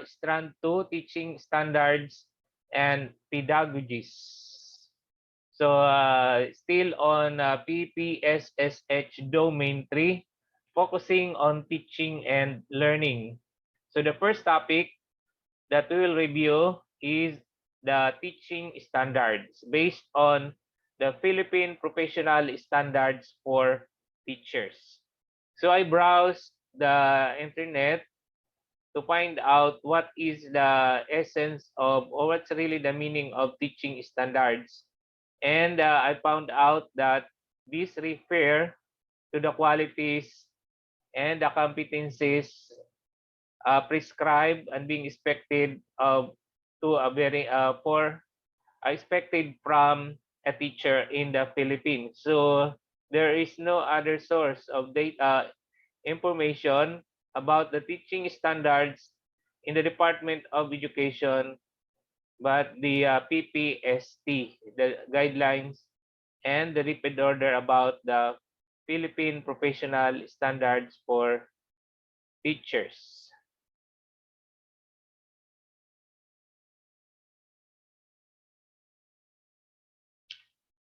Strand 2, Teaching Standards and Pedagogies. So still on PPSSH Domain 3, focusing on teaching and learning. So the first topic that we will review is the teaching standards based on the Philippine Professional Standards for Teachers. So I browsed the internet to find out what is the essence of, or what's really the meaning of teaching standards. And I found out that these refer to the qualities and the competencies prescribed and being expected to a very for expected from a teacher in the Philippines. So there is no other source of data information about the teaching standards in the Department of Education, but the PPST, the guidelines and the repeat order about the Philippine Professional Standards for Teachers.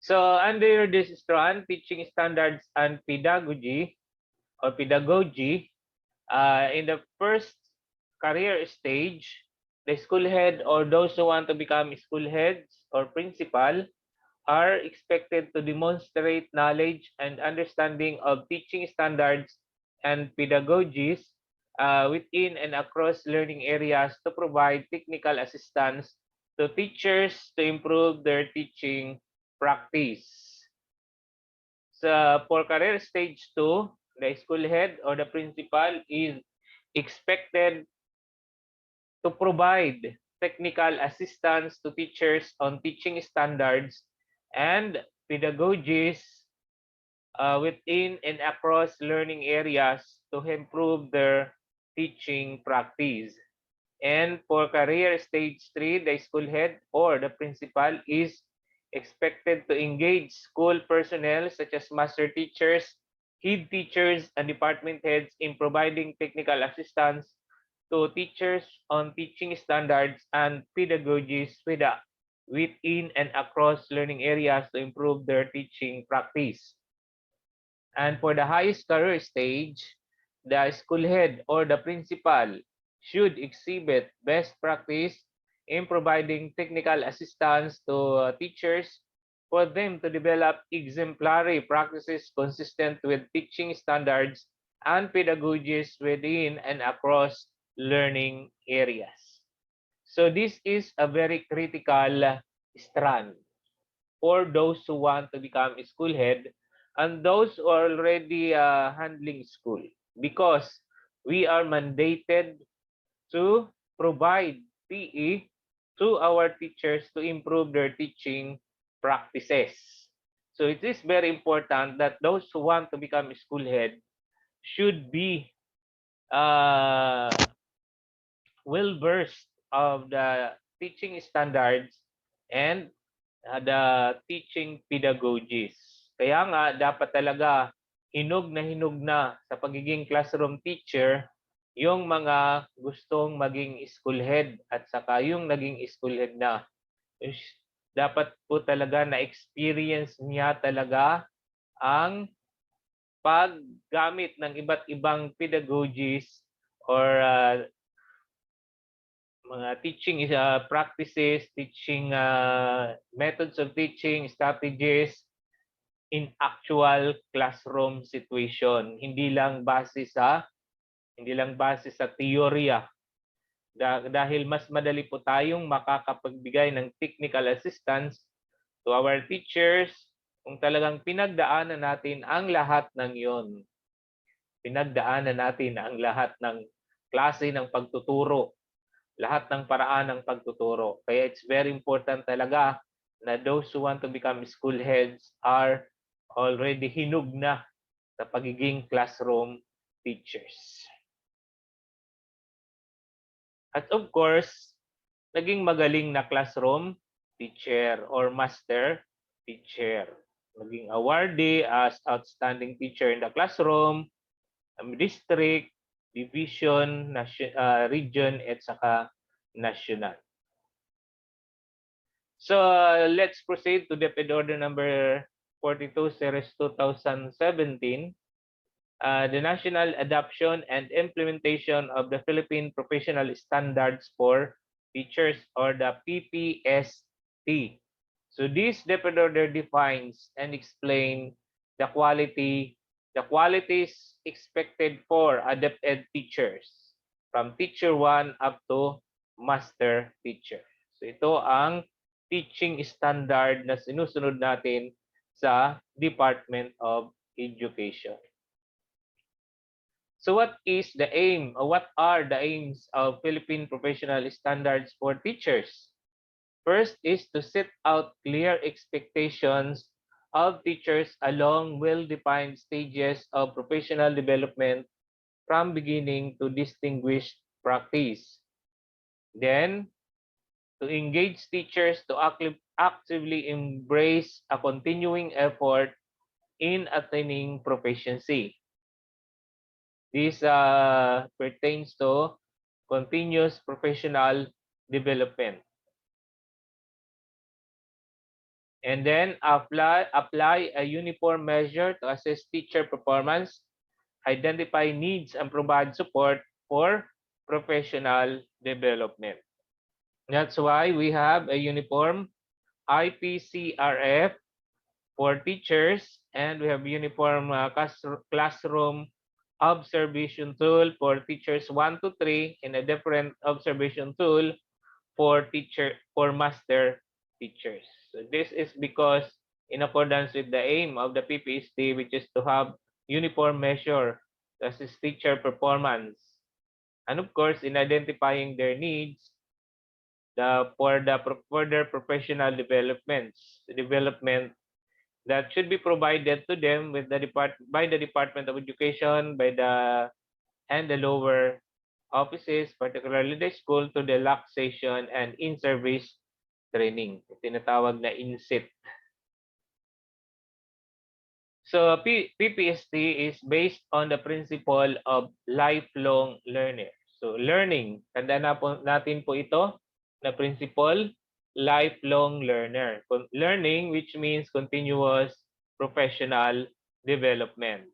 So under this strand, teaching standards and pedagogy or pedagogy, in the first career stage, the school head or those who want to become school heads or principal are expected to demonstrate knowledge and understanding of teaching standards and pedagogies within and across learning areas to provide technical assistance to teachers to improve their teaching practice. So for career stage 2, the school head or the principal is expected to provide technical assistance to teachers on teaching standards and pedagogies within and across learning areas to improve their teaching practice. And for career stage 3, the school head or the principal is expected to engage school personnel such as master teachers, head teachers, and department heads in providing technical assistance to teachers on teaching standards and pedagogies within and across learning areas to improve their teaching practice. And for the highest career stage, the school head or the principal should exhibit best practice in providing technical assistance to teachers for them to develop exemplary practices consistent with teaching standards and pedagogies within and across learning areas. So this is a very critical strand for those who want to become a school head and those who are already handling school, because we are mandated to provide PE to our teachers to improve their teaching practices. So it is very important that those who want to become a school head should be uh, well versed of the teaching standards and the teaching pedagogies. Kaya nga, dapat talaga hinug na sa pagiging classroom teacher yung mga gustong maging school head at saka yung naging school head na. Dapat po talaga na-experience niya talaga ang paggamit ng iba't ibang pedagogies or mga teaching practices, teaching methods of teaching, strategies in actual classroom situation. Hindi lang base sa teorya. Dahil mas madali po tayong makakapagbigay ng technical assistance to our teachers kung talagang pinagdaanan natin ang lahat ng yon. Pinagdaanan natin ang lahat ng klase ng pagtuturo, lahat ng paraan ng pagtuturo. Kaya it's very important talaga na those who want to become school heads are already hinug na sa pagiging classroom teachers. At of course, naging magaling na classroom teacher or master teacher. Naging awardee as outstanding teacher in the classroom, district, division, region, at saka national. So let's proceed to DepEd Order number 42 series 2017. The national adoption and implementation of the Philippine Professional Standards for Teachers, or the PPST. So this DepEd Order defines and explain the qualities expected for a DepEd teachers from teacher 1 up to master teacher. So ito ang teaching standard na sinusunod natin sa Department of Education. So what is the aim, or what are the aims of Philippine Professional Standards for Teachers? First is to set out clear expectations of teachers along well-defined stages of professional development from beginning to distinguished practice. Then, to engage teachers to actively embrace a continuing effort in attaining proficiency. This pertains to continuous professional development. And then apply a uniform measure to assess teacher performance, identify needs, and provide support for professional development. That's why we have a uniform IPCRF for teachers, and we have uniform classroom observation tool for teachers 1 to 3, and a different observation tool for master teachers. So this is because in accordance with the aim of the PPSD, which is to have uniform measure to assist teacher performance, and of course in identifying their needs for the further professional development that should be provided to them by the Department of Education, and the lower offices, particularly the school, to the laxation and in-service training, tinatawag na INSIT. So PPST is based on the principle of lifelong learner. So learning, tandaan na po natin po ito na principle, lifelong learner. Learning, which means continuous professional development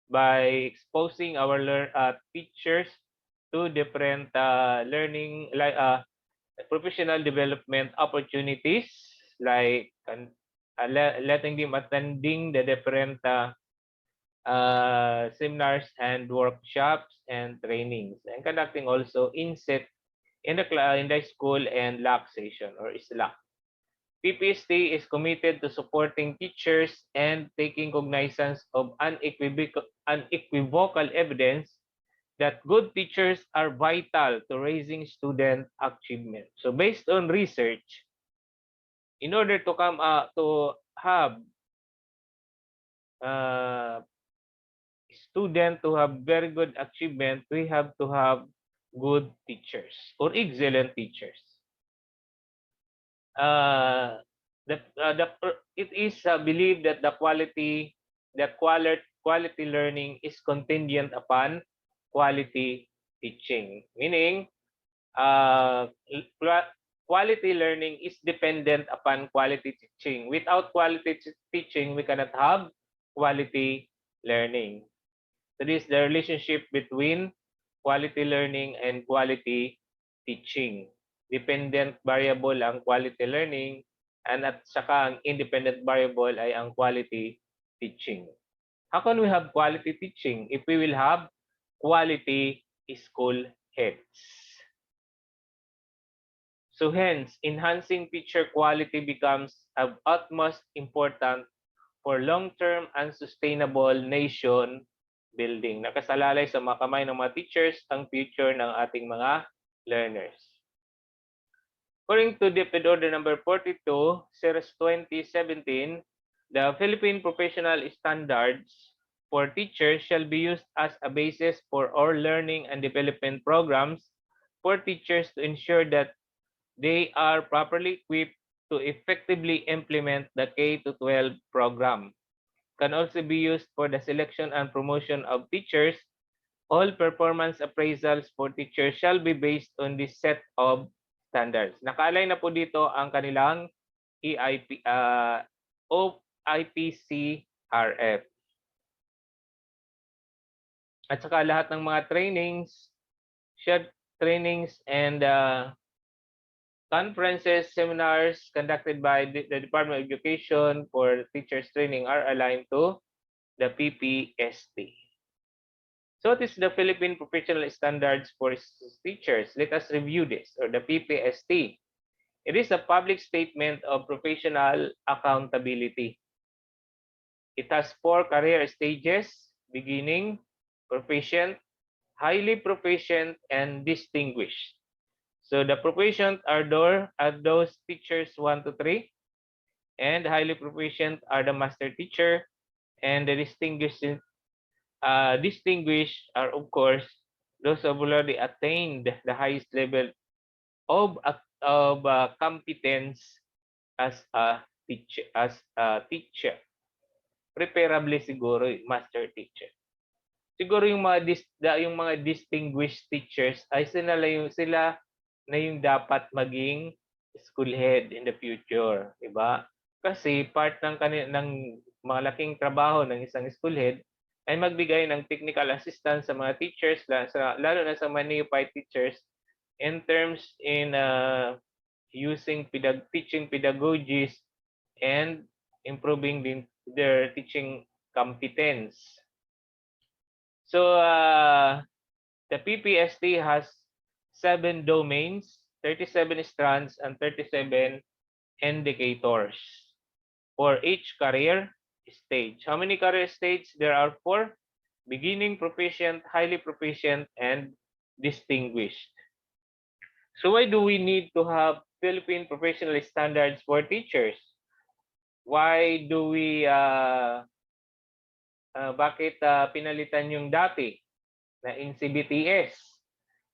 by exposing our teachers to different professional development opportunities, like letting them attending the different seminars and workshops and trainings, and conducting also INSET in the school and laxation or SLAC. PPST is committed to supporting teachers and taking cognizance of unequivocal evidence that good teachers are vital to raising student achievement. So based on research, in order to have student to have very good achievement, we have to have good teachers or excellent teachers. It is believed that the quality learning is contingent upon quality teaching, meaning quality learning is dependent upon quality teaching. Without quality teaching, we cannot have quality learning. So this is the relationship between quality learning and quality teaching. Dependent variable ang quality learning, and at saka ang independent variable ay ang quality teaching. How can we have quality teaching if we will have quality school heads? So hence, enhancing teacher quality becomes of utmost important for long-term and sustainable nation building. Nakasalalay sa mga kamay ng mga teachers ang future ng ating mga learners. According to DepEd Order number 42, Series 2017, the Philippine Professional Standards for Teachers shall be used as a basis for all learning and development programs for teachers to ensure that they are properly equipped to effectively implement the K-12 program. Can also be used for the selection and promotion of teachers All performance appraisals for teachers shall be based on this set of standards. Naka-align na po dito ang kanilang EIP, OIPC-RF. At saka lahat ng mga trainings, shared trainings and conferences, seminars conducted by the Department of Education for teachers training are aligned to the PPST. So what is the Philippine Professional Standards for Teachers? Let us review this, or the PPST. It is a public statement of professional accountability. It has 4 career stages: beginning, proficient, highly proficient, and distinguished. So the proficient are those teachers 1 to 3, and highly proficient are the master teacher, and the distinguished are, of course, those who have already attained the highest level of competence as a teacher. Preferably siguro master teacher. Siguro yung mga distinguished teachers ay sila na yung dapat maging school head in the future, di ba? Kasi part ng malaking trabaho ng isang school head ay magbigay ng technical assistance sa mga teachers, lalo na sa mga neophyte teachers, in terms in using teaching pedagogies and improving their teaching competence. So the PPST has 7 domains, 37 strands, and 37 indicators for each career stage. How many career stages? There are 4: beginning, proficient, highly proficient, and distinguished. So why do we need to have Philippine professional standards for teachers? Why do we bakit pinalitan yung dati na NCBTS?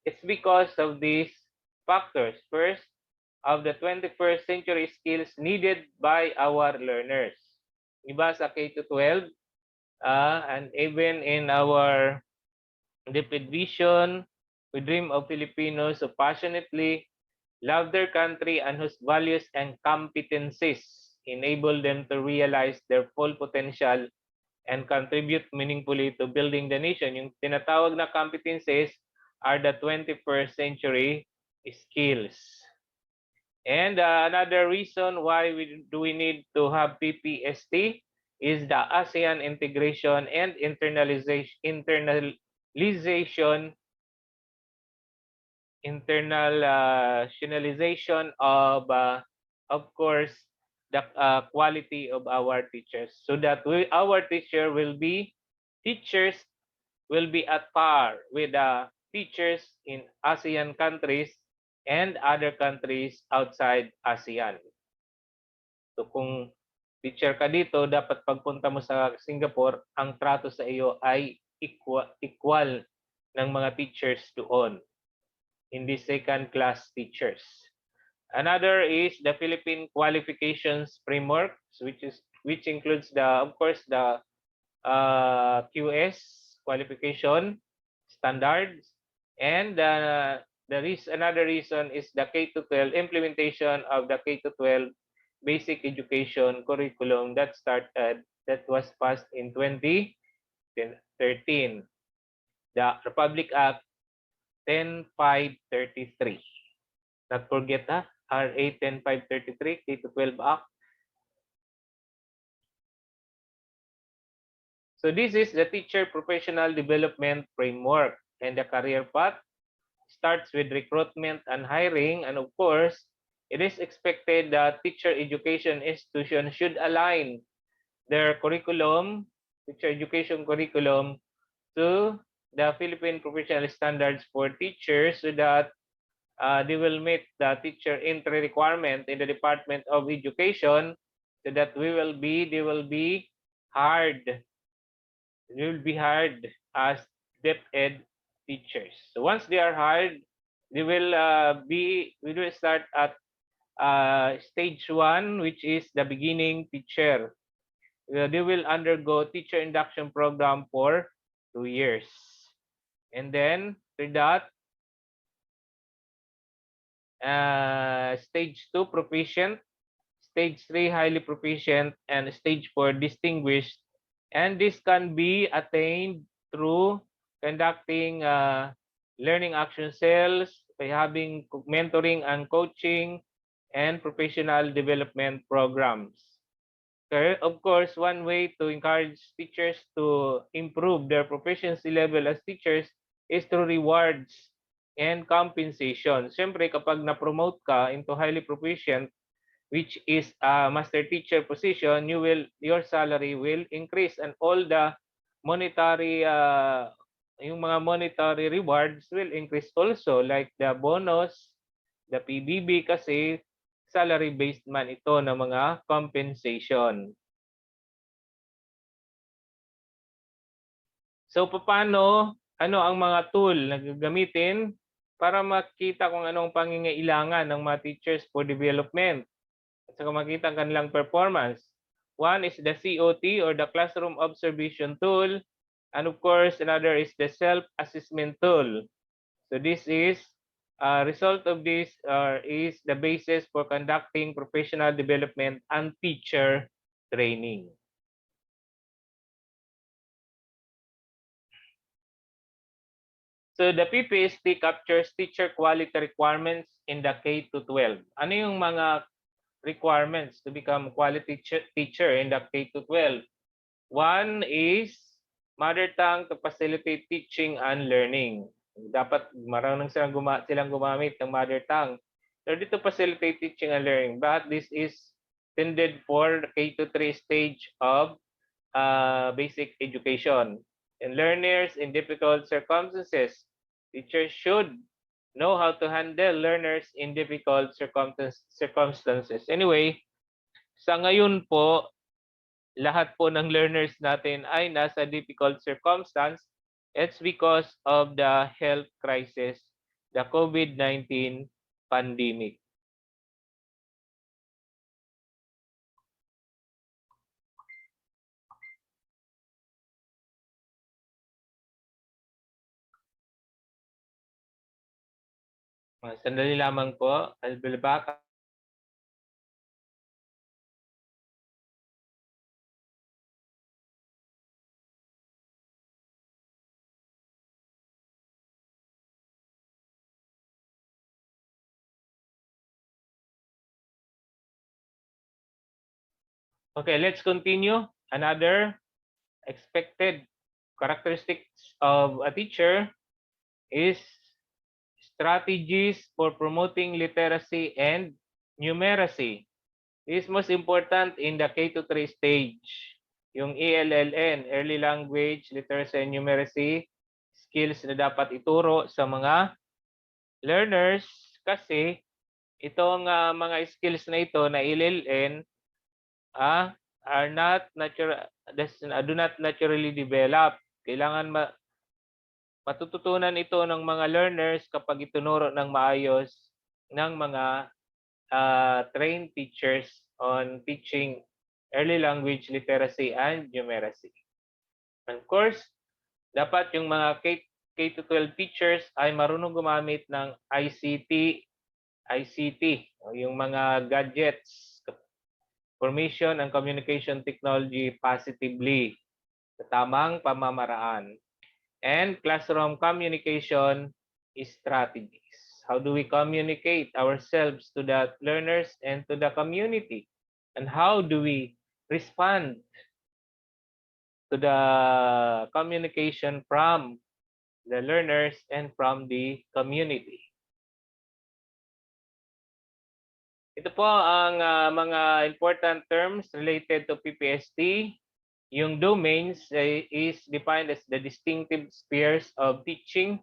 It's because of these factors. First, of the 21st century skills needed by our learners. Iba sa K-12, and even in our DepEd vision, we dream of Filipinos who passionately love their country and whose values and competencies enable them to realize their full potential and contribute meaningfully to building the nation. Yung tinatawag na competencies are the 21st century skills. And another reason why we need to have PPST is the ASEAN integration and internalization of course, the quality of our teachers, so that our teachers will be at par with the teachers in ASEAN countries and other countries outside ASEAN. So kung teacher ka dito, dapat pagpunta mo sa Singapore, ang trato sa iyo ay equal ng mga teachers doon, hindi second-class teachers. Another is the Philippine Qualifications Framework, which includes of course the QS qualification standards, and there is another reason is the K-12 implementation of the K-12 basic education curriculum that was passed in 2013, the Republic Act 10533. Not forget RA 10533, K-12 Act. So this is the teacher professional development framework, and the career path starts with recruitment and hiring, and of course, it is expected that teacher education institutions should align their curriculum, teacher education curriculum, to the Philippine professional standards for teachers, so that they will meet the teacher entry requirement in the Department of Education, so that they will be hired as DepEd teachers. So once they are hired, we will start at stage 1, which is the beginning teacher. They will undergo teacher induction program for 2 years. And then, after that, stage 2, proficient, stage 3, highly proficient, and stage 4, distinguished. And this can be attained through conducting learning action cells, by having mentoring and coaching, and professional development programs. Okay? Of course, one way to encourage teachers to improve their proficiency level as teachers is through rewards and compensation. Siyempre, kapag na-promote ka into highly proficient, which is a master teacher position, your salary will increase, and all the monetary yung mga monetary rewards will increase also, like the bonus, the PBB, kasi salary based man ito ng mga compensation. So paano, ano ang mga tool na gagamitin para makita kung anong pangangailangan ng mga teachers for development at saka makita ang kanilang performance? One is the COT, or the Classroom Observation Tool, and of course another is the Self-Assessment Tool. So this is result of this is the basis for conducting professional development and teacher training. So the PPST captures teacher quality requirements in the K-12. Ano yung mga requirements to become quality teacher in the K-12? One is mother tongue to facilitate teaching and learning. Dapat marunong silang gumamit ng mother tongue. So to facilitate teaching and learning. But this is intended for the K-3 stage of basic education. And learners in difficult circumstances, teachers should know how to handle learners in difficult circumstances. Anyway, sa ngayon po, lahat po ng learners natin ay nasa difficult circumstance. It's because of the health crisis, the COVID-19 pandemic. Sandali lamang po. I'll be back. Okay, let's continue. Another expected characteristics of a teacher is strategies for promoting literacy and numeracy. This is most important in the K-3 stage. Yung ELLN, Early Language, Literacy and Numeracy, skills na dapat ituro sa mga learners, kasi itong mga skills na ito na ELLN are not natural, do not naturally develop. Kailangan matututunan ito ng mga learners kapag itunuro ng maayos ng mga trained teachers on teaching early language literacy and numeracy. And of course, dapat yung mga K-12 teachers ay marunong gumamit ng ICT, o yung mga gadgets, information and communication technology positively, sa tamang pamamaraan. And classroom communication strategies. How do we communicate ourselves to the learners and to the community? And how do we respond to the communication from the learners and from the community? Ito po ang mga important terms related to PPST. Yung domains is defined as the distinctive spheres of teaching,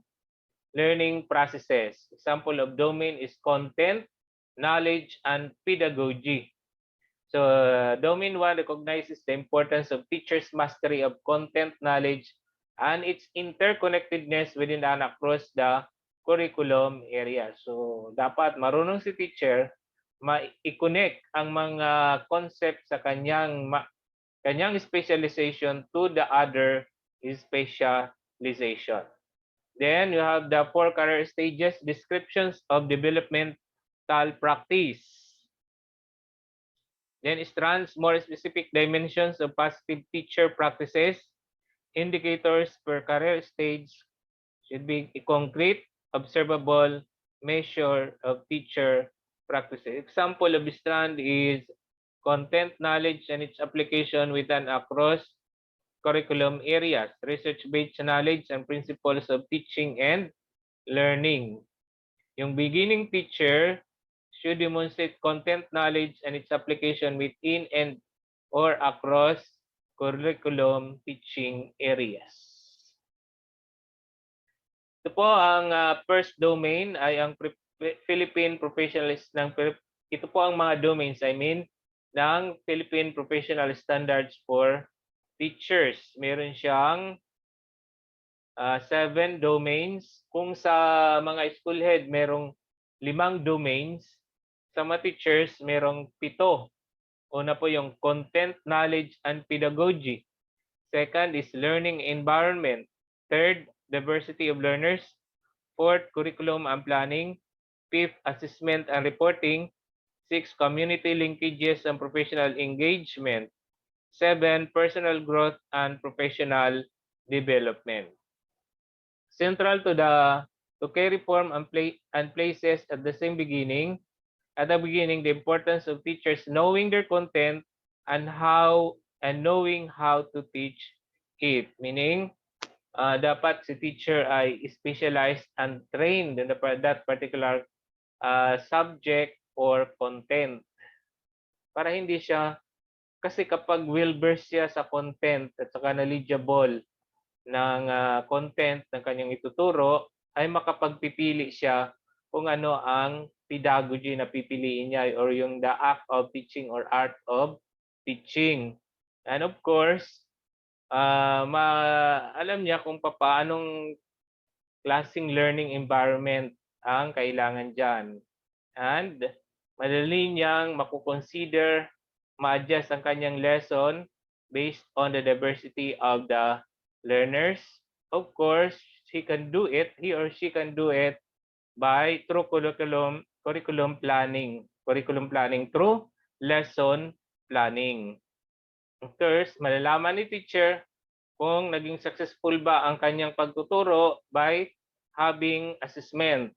learning processes. Example of domain is content, knowledge, and pedagogy. So domain 1 recognizes the importance of teachers' mastery of content, knowledge, and its interconnectedness within and across the curriculum area. So dapat marunong si teacher ma-connect ang mga concept sa kanyang specialization to the other specialization. Then you have the 4 career stages, descriptions of developmental practice. Then strands, more specific dimensions of positive teacher practices. Indicators per career stage should be a concrete, observable measure of teacher practices. Example of the strand is content knowledge and its application within across curriculum areas, research-based knowledge and principles of teaching and learning. Yung beginning teacher should demonstrate content knowledge and its application within and or across curriculum teaching areas. Ito po ang first domain ay ang Philippine Professionalist ito po ang mga domains ng Philippine Professional Standards for Teachers. Meron siyang 7 domains. Kung sa mga school head merong 5 domains, sa mga teachers merong 7. Una po yung content, knowledge, and pedagogy. Second is learning environment. Third, diversity of learners. Fourth, curriculum and planning. Fifth, assessment and reporting. Sixth, community linkages and professional engagement. 7, personal growth and professional development. Central to carry form and places at the same beginning. At the beginning, the importance of teachers knowing their content and knowing how to teach it. Meaning, dapat si teacher ay specialized and trained in that particular subject or content. Para hindi siya, kasi kapag well-versed siya sa content at saka knowledgeable ng content ng kanyang ituturo, ay makapagpipili siya kung ano ang pedagogy na pipiliin niya or yung the act of teaching or art of teaching. And of course, alam niya kung paanong klaseng learning environment ang kailangan dyan. And madali niyang makukonsider, ma-adjust ang kanyang lesson based on the diversity of the learners. Of course, he or she can do it by through curriculum planning through lesson planning. First, malalaman ni teacher kung naging successful ba ang kanyang pagtuturo by having assessment,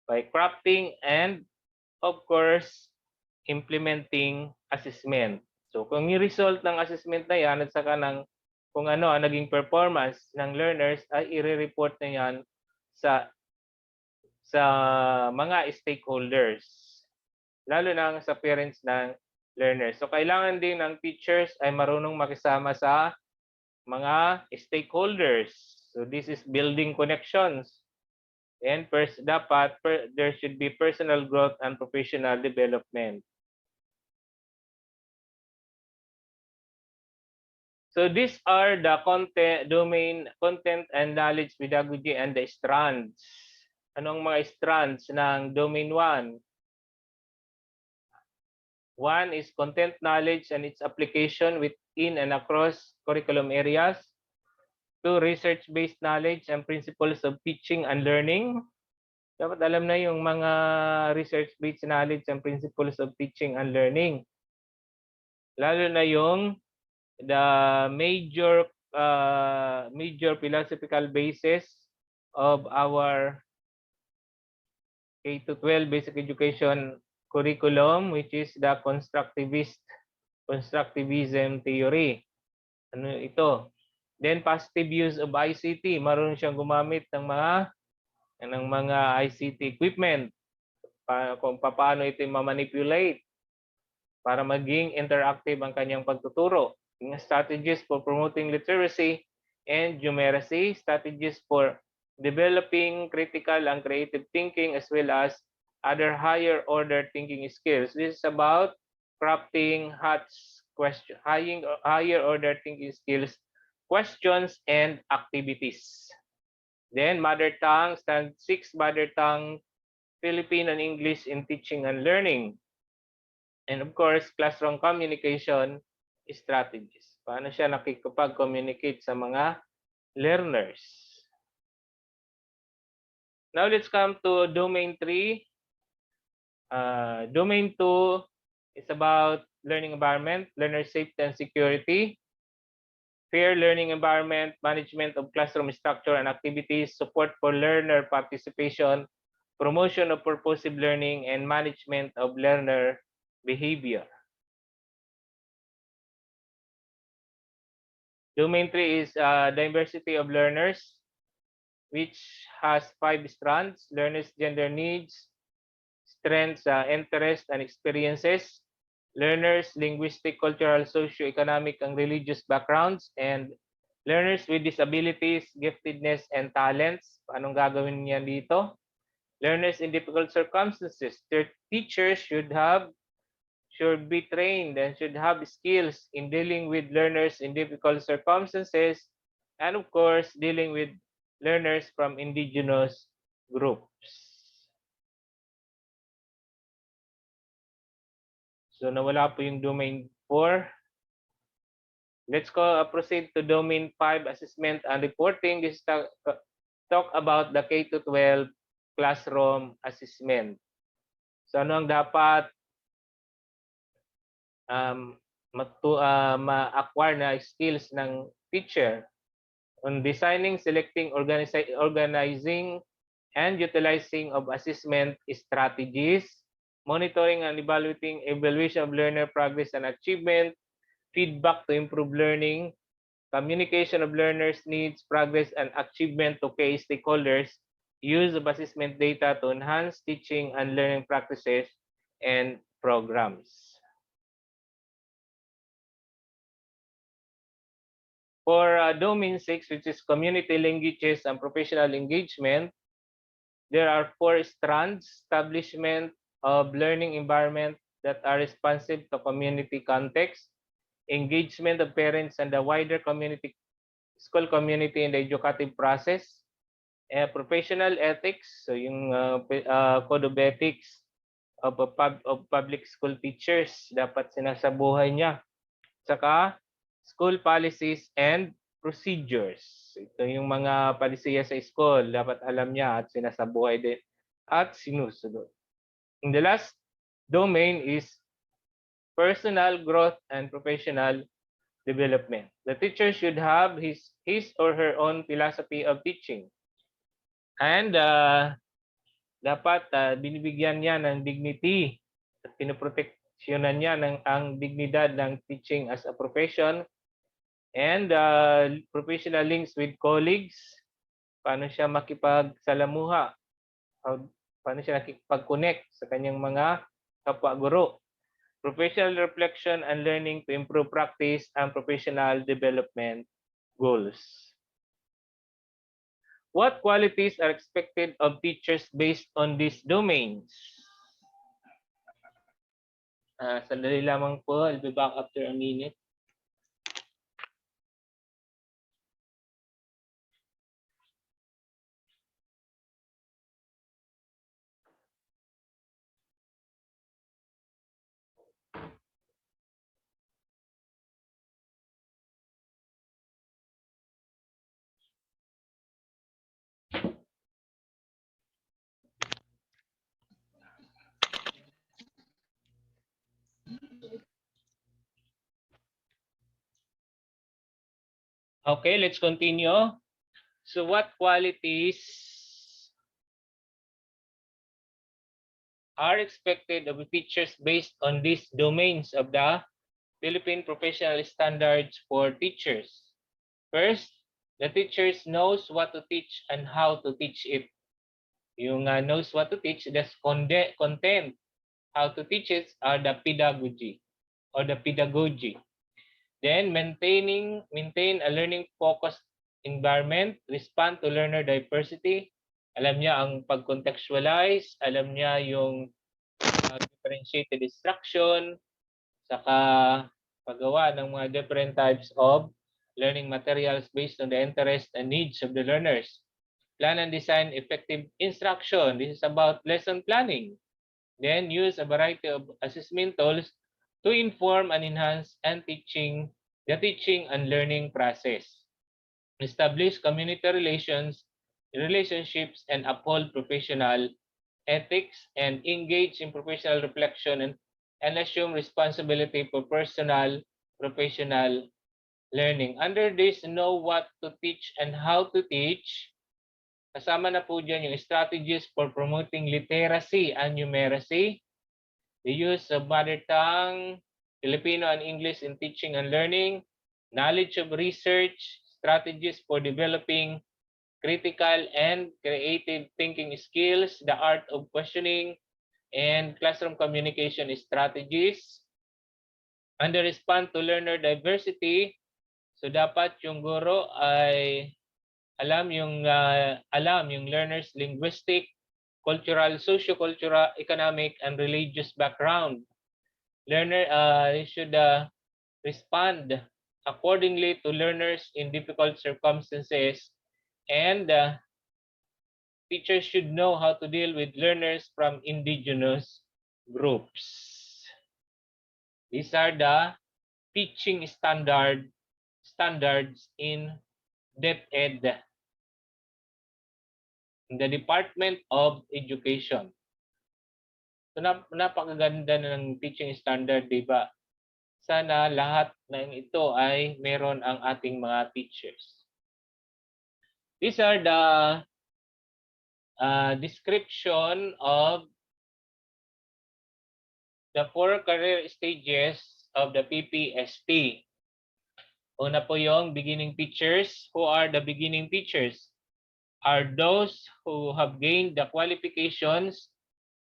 by crafting, and of course, implementing assessment. So kung yung result ng assessment na yan at saka kung ano ang naging performance ng learners ay i-report na yan sa mga stakeholders, lalo na sa parents ng learners. So kailangan din ng teachers ay marunong makisama sa mga stakeholders. So this is building connections. And first, there should be personal growth and professional development. So these are the content and knowledge pedagogy and the strands. Anong mga strands ng domain 1? 1 is content knowledge and its application within and across curriculum areas. 2, research-based knowledge and principles of teaching and learning. Dapat alam na yung mga research-based knowledge and principles of teaching and learning. Lalo na yung the major philosophical basis of our K-12 basic education curriculum, which is the constructivism theory. Ano ito? Then positive use of ICT, marunong siyang gumamit ng mga ICT equipment kung paano ito ma-manipulate para maging interactive ang kanyang pagtuturo. Strategies for promoting literacy and numeracy, strategies for developing critical and creative thinking as well as other higher order thinking skills. This is about crafting higher order thinking skills, questions, and activities. Then mother tongue, stand 6, mother tongue, Filipino and English in teaching and learning. And of course, classroom communication strategies. Paano siya nakikipag-communicate sa mga learners. Now let's come to domain 3. Domain 2 is about learning environment, learner safety and security, fair learning environment, management of classroom structure and activities, support for learner participation, promotion of purposive learning, and management of learner behavior. Domain 3 is diversity of learners, which has 5 strands: learners' gender needs, strengths, interests, and experiences, learners' linguistic, cultural, socio-economic, and religious backgrounds, and learners with disabilities, giftedness, and talents. Anong gagawin niya dito? Learners in difficult circumstances. Their teachers should be trained and should have skills in dealing with learners in difficult circumstances, and of course, dealing with learners from indigenous groups. So nawala po yung domain 4. Let's proceed to domain 5, assessment and reporting. This talk about the K-12 classroom assessment. So ano ang dapat ma-acquire na skills ng teacher on designing, selecting, organizing, and utilizing of assessment strategies, monitoring and evaluation of learner progress and achievement, feedback to improve learning, communication of learners' needs, progress, and achievement to key stakeholders, use of assessment data to enhance teaching and learning practices and programs. For domain 6, which is community languages and professional engagement, there are 4 strands: establishment of learning environment that are responsive to community context, engagement of parents and the wider community, school community in the educative process, professional ethics, so yung code of ethics of public school teachers, dapat sinasabuhay niya. Saka school policies and procedures. Ito yung mga palisiya sa school, dapat alam niya at sinasabuhay din at sinusunod. And the last domain is personal growth and professional development. The teacher should have his or her own philosophy of teaching. And dapat binibigyan niya ng dignity at pinoproteksyonan niya ang dignidad ng teaching as a profession, and professional links with colleagues, paano siya makipagsalamuha, paano siya nakikipag-connect sa kanyang mga kapwa-guro, professional reflection and learning to improve practice and professional development goals. What qualities are expected of teachers based on these domains? Sandali lamang po, I'll be back after a minute. Okay, let's continue. So what qualities are expected of teachers based on these domains of the Philippine Professional Standards for Teachers? First, the teachers knows what to teach and how to teach it. Yung knows what to teach, that's content. How to teach it are the pedagogy or the pedagogy. Then maintain a learning focused environment, respond to learner diversity. Alam niya ang pag-contextualize, alam niya yung differentiated instruction, saka paggawa ng mga different types of learning materials based on the interest and needs of the learners. Plan and design effective instruction. This is about lesson planning. Then use a variety of assessment tools to inform and enhance the teaching and learning process. Establish community relations, relationships and uphold professional ethics and engage in professional reflection and assume responsibility for personal professional learning. Under this, know what to teach and how to teach. Kasama na po dyan yung strategies for promoting literacy and numeracy, the use of mother tongue, Filipino and English in teaching and learning, knowledge of research, strategies for developing critical and creative thinking skills, the art of questioning, and classroom communication strategies. Under respond to learner diversity, so dapat yung guro ay alam yung learner's linguistic, cultural, socio-cultural, economic, and religious background. Learner should respond accordingly to learners in difficult circumstances, and teachers should know how to deal with learners from indigenous groups. These are the teaching standards in DepEd, in the Department of Education. So napakaganda ng teaching standard, di ba? Sana lahat ng ito ay meron ang ating mga teachers. These are the description of the 4 career stages of the PPST. Una po yung beginning teachers. Who are the beginning teachers? Are those who have gained the qualifications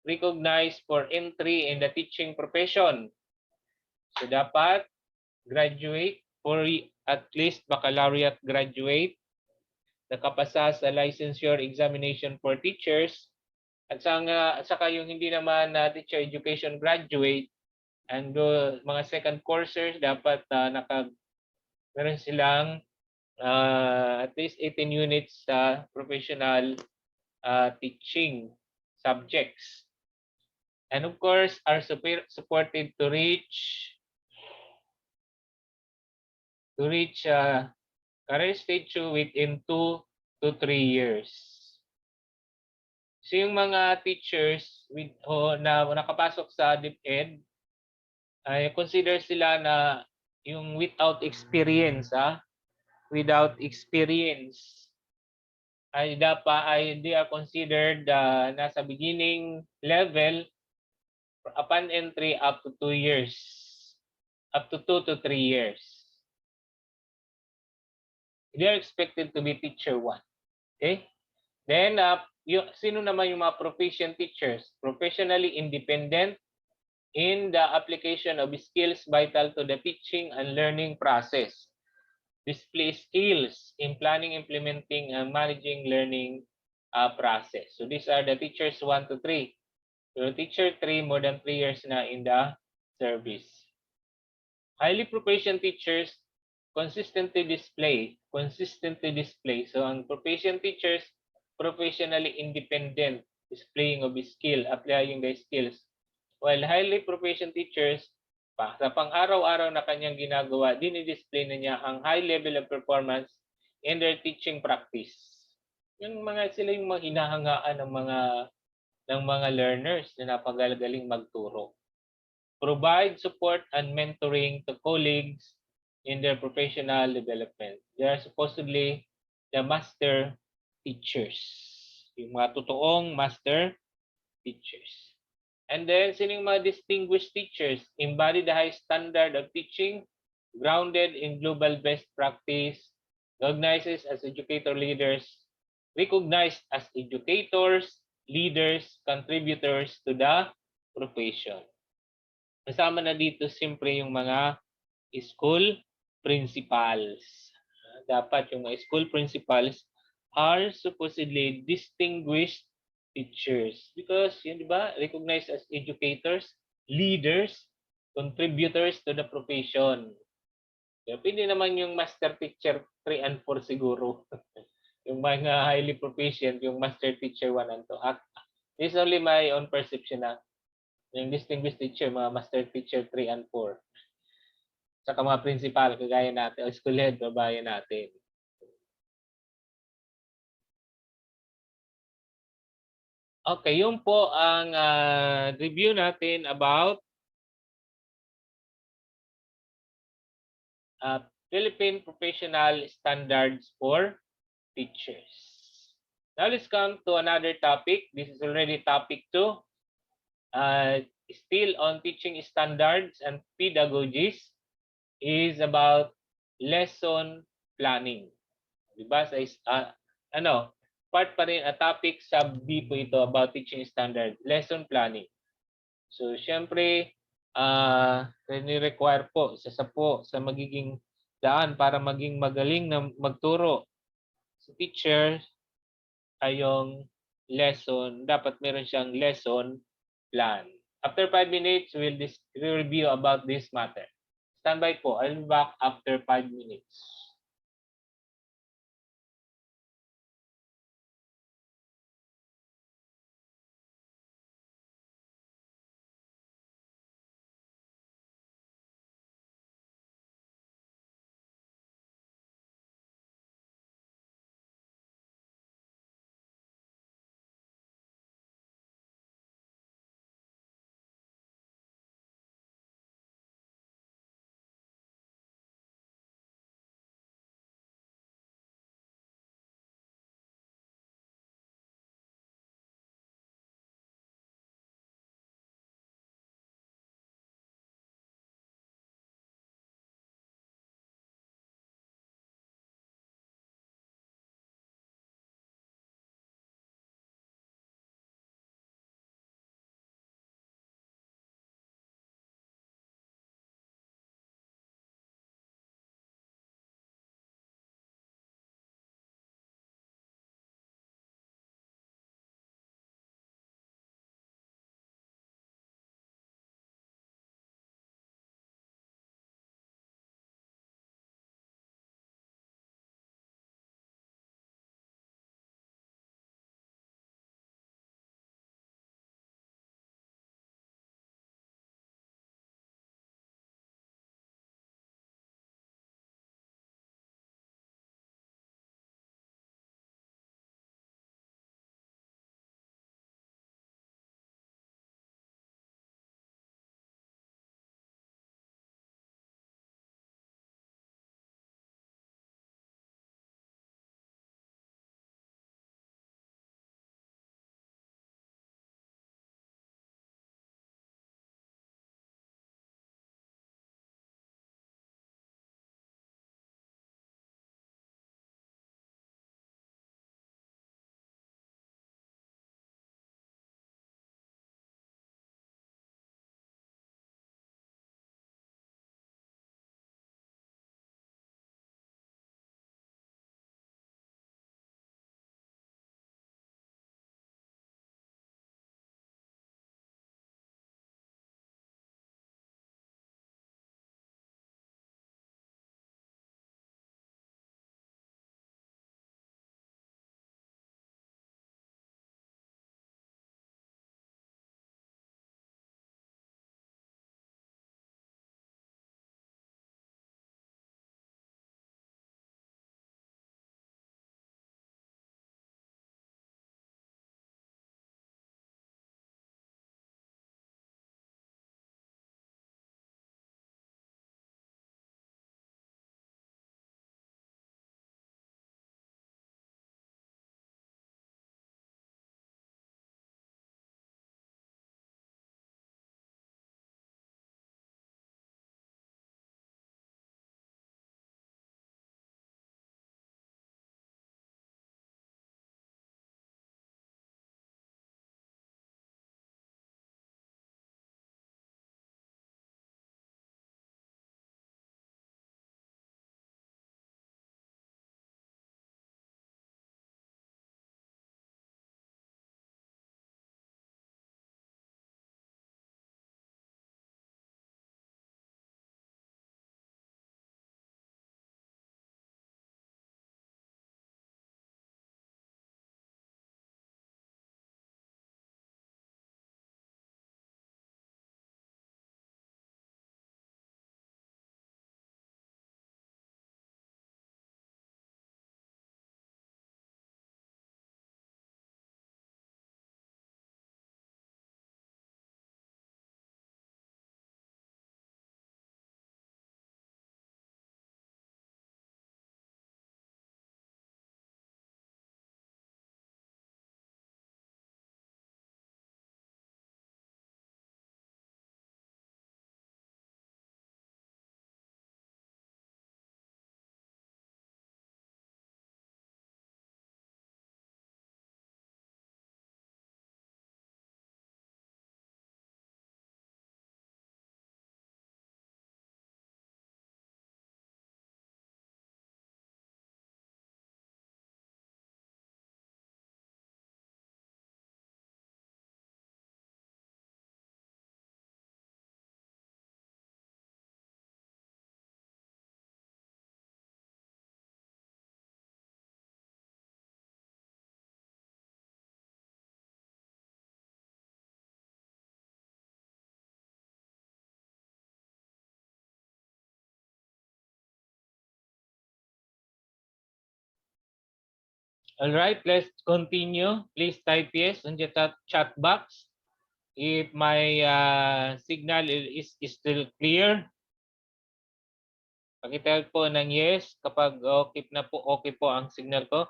recognized for entry in the teaching profession. So dapat graduate or at least baccalaureate graduate, nakapasa sa licensure examination for teachers, at saka yung hindi naman na teacher education graduate and mga second coursers dapat meron silang at least 18 units sa professional teaching subjects. And of course, are supported to reach career stage 2 within 2 to 3 years. So yung mga teachers na nakapasok sa DepEd, ay consider sila na yung without experience, without experience ay they are considered nasa beginning level upon entry up to 2 years, up to 2 to 3 years. They are expected to be teacher 1. Okay? Then, sino naman yung mga proficient teachers? Professionally independent in the application of skills vital to the teaching and learning process. Display skills in planning, implementing, and managing learning process. So these are the teachers 1 to 3. So teacher 3, more than 3 years na in the service. Highly proficient teachers consistently display. So ang proficient teachers, professionally independent, displaying of skill, applying the skills. While highly proficient teachers, sa pang-araw-araw na kanyang ginagawa, dinidisplay na niya ang high level of performance in their teaching practice. Yung sila yung mga hinahangaan ng mga learners na napagagaling magturo. Provide support and mentoring to colleagues in their professional development. They are supposedly the master teachers. Yung mga totoong master teachers. And then, sino yung mga distinguished teachers? Embody the high standard of teaching, grounded in global best practice, recognized as educator leaders, leaders, contributors to the profession. Kasama na dito siyempre yung mga school principals. Dapat yung mga school principals are supposedly distinguished teachers because yun, di ba, recognized as educators, leaders, contributors to the profession. Kaya pwede naman yung master teacher 3 and 4 siguro. Yung mga highly proficient, yung master teacher 1 and 2. This is only my own perception na yung distinguished teacher, mga master teacher 3 and 4. Saka mga principal, kagaya natin, o school head, babae natin. Okay, yun po ang review natin about Philippine Professional Standards for Teachers. Now let's come to another topic. This is already topic 2. Still on teaching standards and pedagogies is about lesson planning. Diba? Part pa rin, a topic sub B po ito about teaching standard, lesson planning. So, syempre, require po, isa po sa magiging daan para maging magaling na magturo sa teacher ay yung lesson, dapat meron siyang lesson plan. After 5 minutes, we'll review about this matter. Standby po. I'll be back after 5 minutes. All right, let's continue. Please type yes on the chat box if my signal is still clear. Pakitype po ng yes kapag okay po ang signal ko.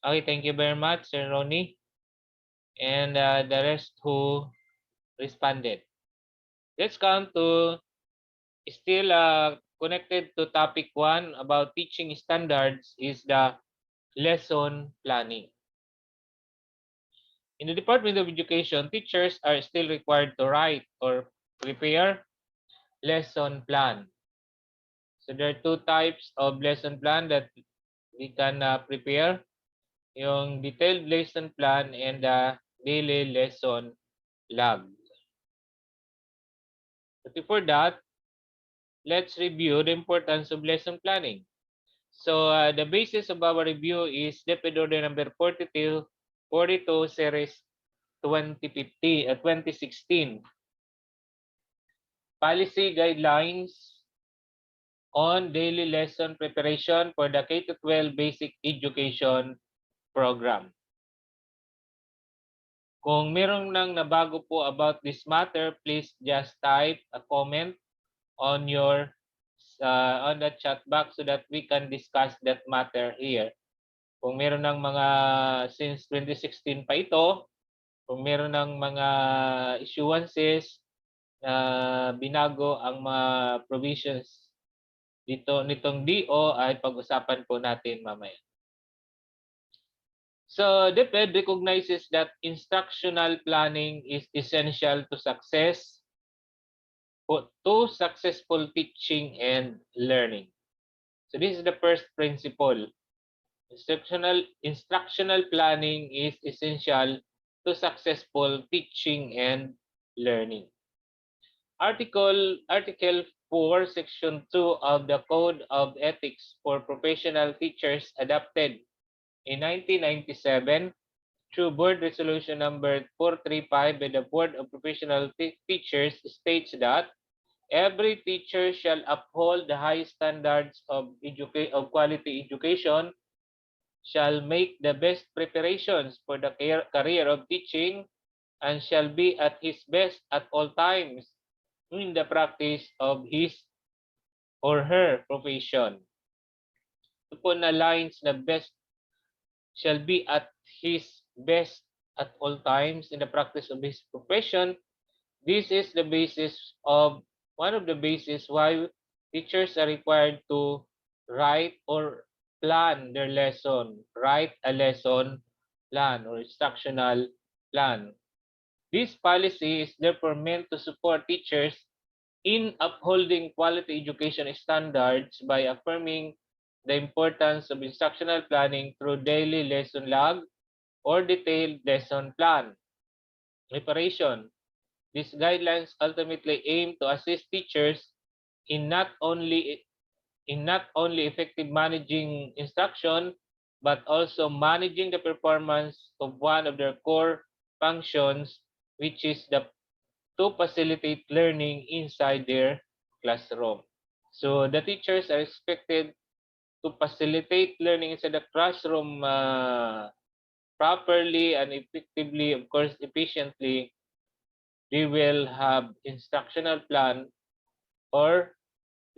Okay, thank you very much, Sir Ronnie, and the rest who responded. Let's come to still connected to topic 1 about teaching standards is the lesson planning. In the Department of Education, teachers are still required to write or prepare lesson plan. So there are two types of lesson plan that we can prepare, yung detailed lesson plan and the daily lesson log. But before that, let's review the importance of lesson planning. So the basis of our review is DepEd Order number 42 series 2016. Policy guidelines on daily lesson preparation for the K-12 basic education program. Kung merong nang nabago po about this matter, please just type a comment on your on the chat box so that we can discuss that matter here. Kung meron ng mga since 2016 pa ito, kung meron ng mga issuances na binago ang mga provisions nitong DO ay pag-usapan po natin mamaya. So DepEd recognizes that instructional planning is essential to successful teaching and learning. So this is the first principle. Instructional planning is essential to successful teaching and learning. Article 4, Section 2 of the Code of Ethics for Professional Teachers adopted in 1997 through Board Resolution number 435 by the Board of Professional Teachers states that every teacher shall uphold the high standards of quality education, shall make the best preparations for the career of teaching, and shall be at his best at all times in the practice of his or her profession. Ito po na lines na best shall be at his best at all times in the practice of his profession. This is the basis of one of the basis why teachers are required to write or plan their lesson, write a lesson plan or instructional plan. This policy is therefore meant to support teachers in upholding quality education standards by affirming the importance of instructional planning through daily lesson log or detailed lesson plan preparation. These guidelines ultimately aim to assist teachers in not only effective managing instruction, but also managing the performance of one of their core functions, which is to facilitate learning inside their classroom. So the teachers are expected to facilitate learning inside the classroom properly and effectively, of course, efficiently. They will have instructional plan or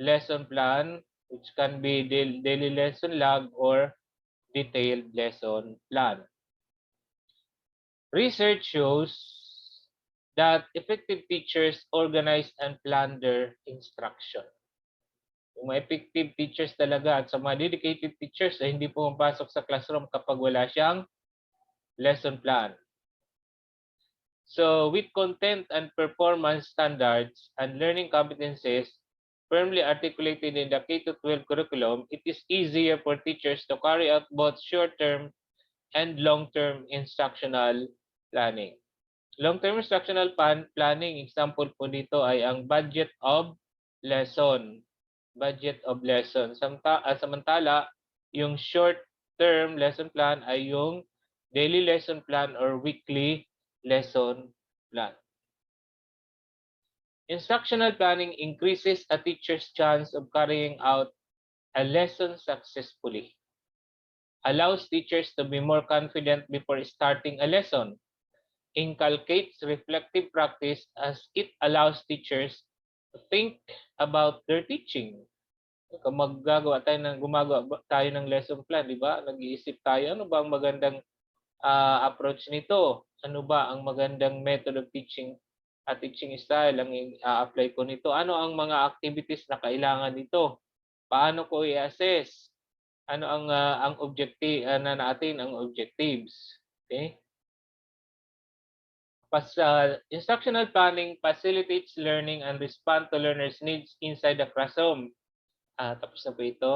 lesson plan, which can be daily lesson log or detailed lesson plan. Research shows that effective teachers organize and plan their instruction. Yung mga effective teachers talaga at sa mga dedicated teachers ay hindi pumapasok sa classroom kapag wala siyang lesson plan. So with content and performance standards and learning competencies firmly articulated in the K-12 curriculum, it is easier for teachers to carry out both short-term and long-term instructional planning. Long-term instructional planning, example po dito ay ang budget of lesson. Budget of lesson. Samantala, yung short-term lesson plan ay yung daily lesson plan or weekly lesson plan. Instructional planning increases a teacher's chance of carrying out a lesson successfully. allows teachers to be more confident before starting a lesson, inculcates reflective practice as it allows teachers to think about their teaching. Kung gumagawa tayo ng lesson plan, di ba? Nag-iisip tayo, ano ba ang magandang approach nito? Ano ba ang magandang method of teaching at teaching style ang i-apply ko nito? Ano ang mga activities na kailangan nito? Paano ko i-assess? Ano ang objective na natin ang objectives? Okay? Instructional planning facilitates learning and respond to learners' needs inside the classroom. Tapos na po ito.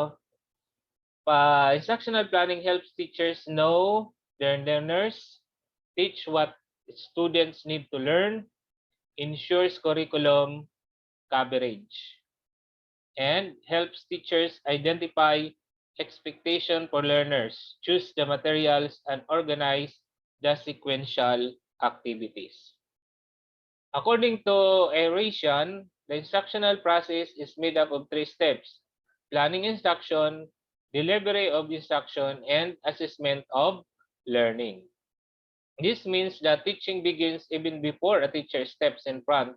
Instructional planning helps teachers know their learners, teach what students need to learn, ensures curriculum coverage, and helps teachers identify expectation for learners, choose the materials, and organize the sequential activities. According to Aeration, the instructional process is made up of 3 steps: planning instruction, delivery of instruction, and assessment of learning. This means that teaching begins even before a teacher steps in front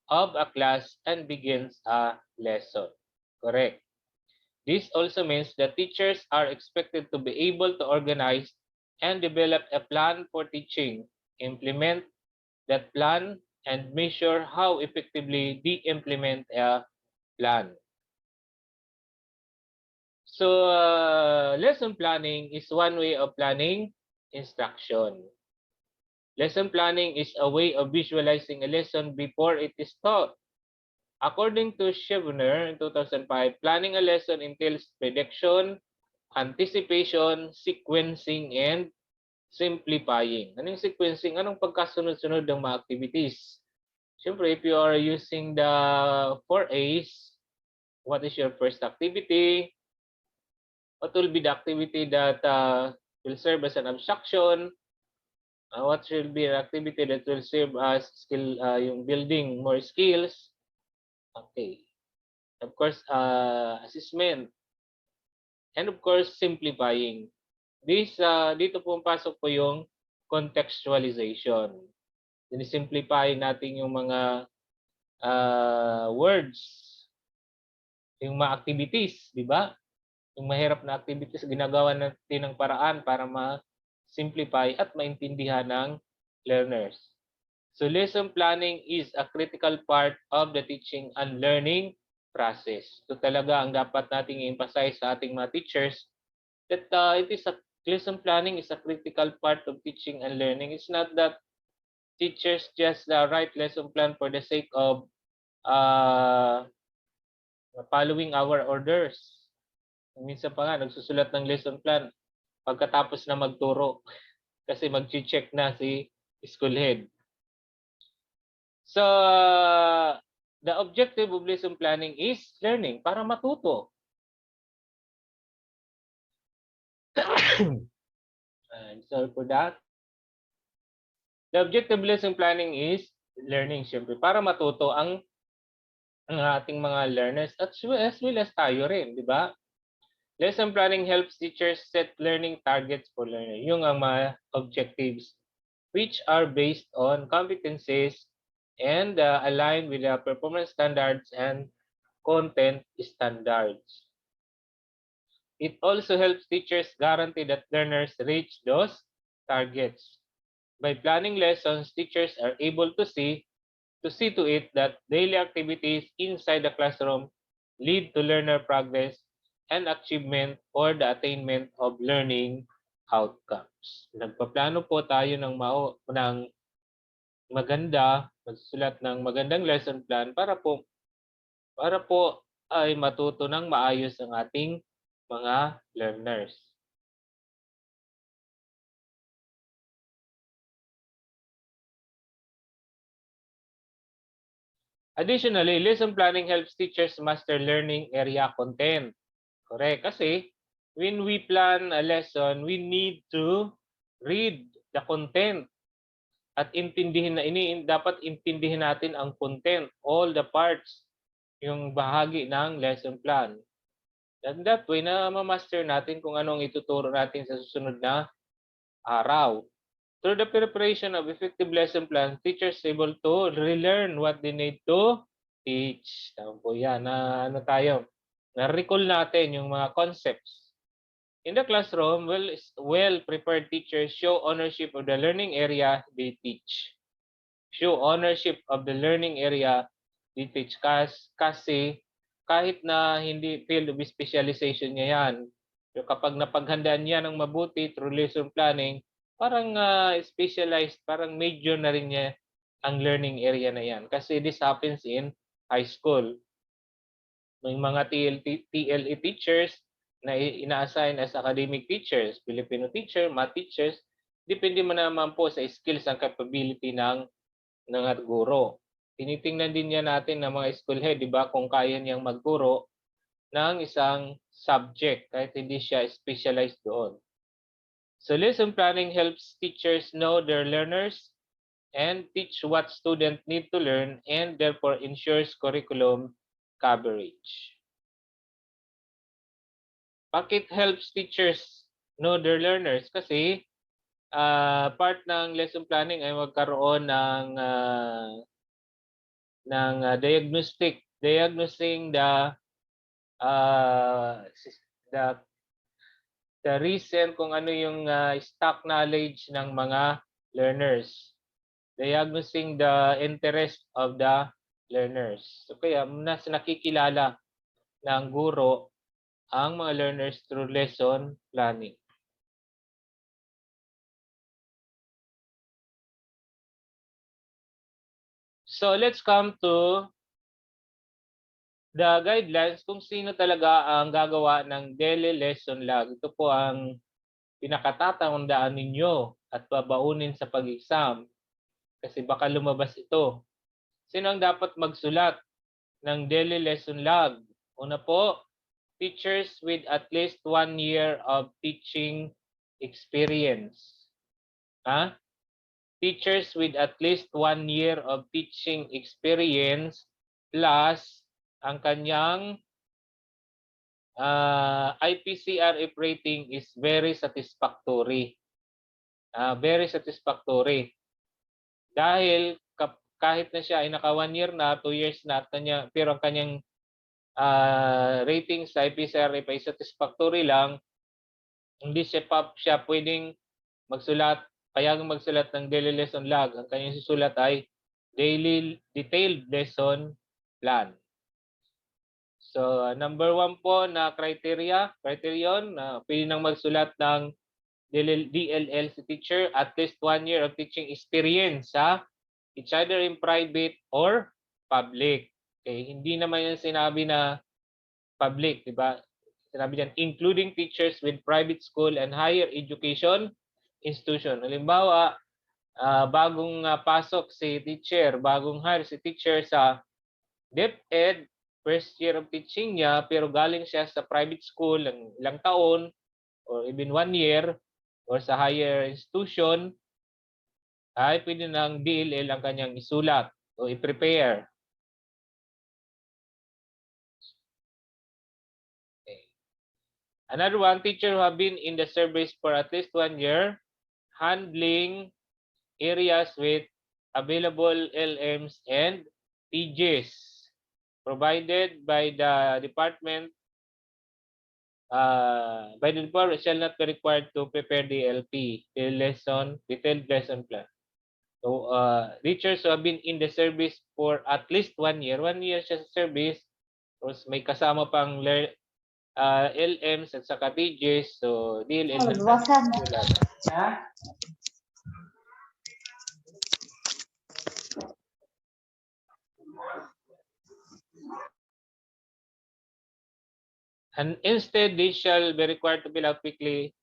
of a class and begins a lesson. Correct. This also means that teachers are expected to be able to organize and develop a plan for teaching, implement that plan, and measure how effectively they implement a plan. So, lesson planning is one way of planning instruction. Lesson planning is a way of visualizing a lesson before it is taught. According to Scrivener in 2005, planning a lesson entails prediction, anticipation, sequencing, and simplifying. Anong sequencing? Anong pagkasunod-sunod ng mga activities? Siyempre, if you are using the 4A's, what is your first activity? What will be the activity that will serve as an abstraction? What should be an activity that will serve as skill, yung building more skills? Okay. Of course, assessment. And of course, simplifying. Dito pasok po yung contextualization. Sinisimplify natin yung mga words, yung mga activities, di ba? Yung mahirap na activities, ginagawa natin ng paraan para ma-simplify at maintindihan ng learners. So lesson planning is a critical part of the teaching and learning process. Ito talaga ang dapat nating i-emphasize sa ating mga teachers that lesson planning is a critical part of teaching and learning. It's not that teachers just write lesson plan for the sake of following our orders. Minsan pa nga, nagsusulat ng lesson plan pagkatapos na magturo kasi mag-check na si school head. So, the objective of lesson planning is learning, para matuto. I'm sorry for that. The objective of lesson planning is learning, syempre, para matuto ang ating mga learners as well as tayo rin, di ba? Lesson planning helps teachers set learning targets for learning. Yung ang mga objectives which are based on competencies and aligned with the performance standards and content standards. It also helps teachers guarantee that learners reach those targets. By planning lessons, teachers are able to see to it that daily activities inside the classroom lead to learner progress and achievement or the attainment of learning outcomes. Nagpaplano po tayo ng maganda, magsulat ng magandang lesson plan para po ay matuto ng maayos ang ating mga learners. Additionally, lesson planning helps teachers master learning area content. Correct. Kasi when we plan a lesson, we need to read the content at dapat intindihin natin ang content, all the parts, yung bahagi ng lesson plan. And that way, na ma-master natin kung anong ituturo natin sa susunod na araw. Through the preparation of effective lesson plan, teachers able to relearn what they need to teach. Tama po yan. Na ano tayo? Na-recall natin yung mga concepts. In the classroom, well-prepared teachers show ownership of the learning area they teach. Show ownership of the learning area they teach. Kasi kahit na hindi field of specialization niya yan, kapag napaghandaan niya ng mabuti through lesson planning, parang specialized, parang major na rin niya ang learning area na yan. Kasi this happens in high school. May mga TLE teachers na ina-assign as academic teachers, Filipino teacher, math teachers, depende mo naman po sa skills and capability ng guro. Tinitingnan din niya natin ng mga school head, di ba, kung kaya niyang magturo ng isang subject kahit hindi siya specialized doon. So lesson planning helps teachers know their learners and teach what students need to learn and therefore ensures curriculum coverage. Bakit helps teachers know their learners? Kasi part ng lesson planning ay magkaroon ng diagnosing the reason kung ano yung stock knowledge ng mga learners. Diagnosing the interest of the learners. So kaya mas nakikilala ng guro ang mga learners through lesson planning. So let's come to the guidelines kung sino talaga ang gagawa ng daily lesson log. Ito po ang pinakatatandaan ninyo at babaunin sa pag-exam kasi baka lumabas ito. Sino ang dapat magsulat ng daily lesson log? Una po, teachers with at least 1 year of teaching experience. Teachers with at least 1 year of teaching experience plus ang kanyang IPCRF rating is very satisfactory. Very satisfactory. Dahil kahit na siya ay naka 1 year na, 2 years na, pero ang kanyang rating sa IPCRF ay satisfactory lang, hindi siya pwedeng magsulat, payagang magsulat ng daily lesson log. Ang kanyang susulat ay daily detailed lesson plan. So, number 1 po na criterion na pwede nang magsulat ng DLL si teacher, at least 1 year of teaching experience it's either in private or public. Okay, hindi naman yan sinabi na public, di ba? Sinabi diyan including teachers with private school and higher education institution. Halimbawa, bagong pasok si teacher, bagong hire si teacher sa DepEd, first year of teaching niya, pero galing siya sa private school ng ilang taon or even 1 year or sa higher institution, ay pwede ng DLL ang kanyang isulat o i-prepare. Okay. Another one, teacher who have been in the service for at least 1 year, handling areas with available LMs and TGs provided by the department. Shall not be required to prepare DLP, detailed lesson plan. So, teachers who have been in the service for at least 1 year. 1 year siya sa service. Tapos may kasama pang LMs at saka TGs. So, DLL na. And instead, they shall be required to fill out weekly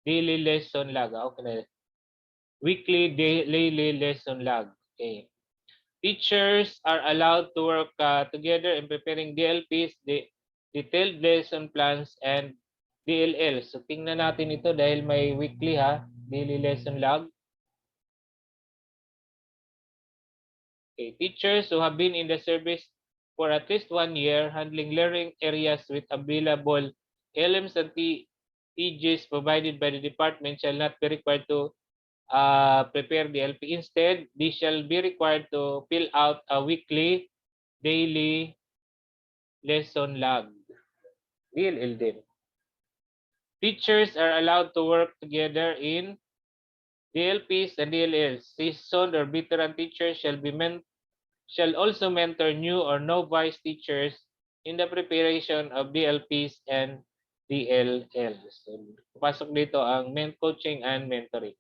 daily lesson log. Okay. Weekly daily lesson log. Okay. Teachers are allowed to work together in preparing DLPs, detailed lesson plans, and DLL. So, tingnan natin ito dahil may weekly daily lesson log. Okay. Teachers who have been in the service for at least 1 year, handling learning areas with available LMs and TGs provided by the department shall not be required to prepare the LP. Instead, they shall be required to fill out a weekly, daily lesson log. DLL din. Teachers are allowed to work together in DLPs and DLLs. Seasoned or veteran teachers shall also mentor new or novice teachers in the preparation of DLPs and DLLs. So, pasok dito ang coaching and mentoring.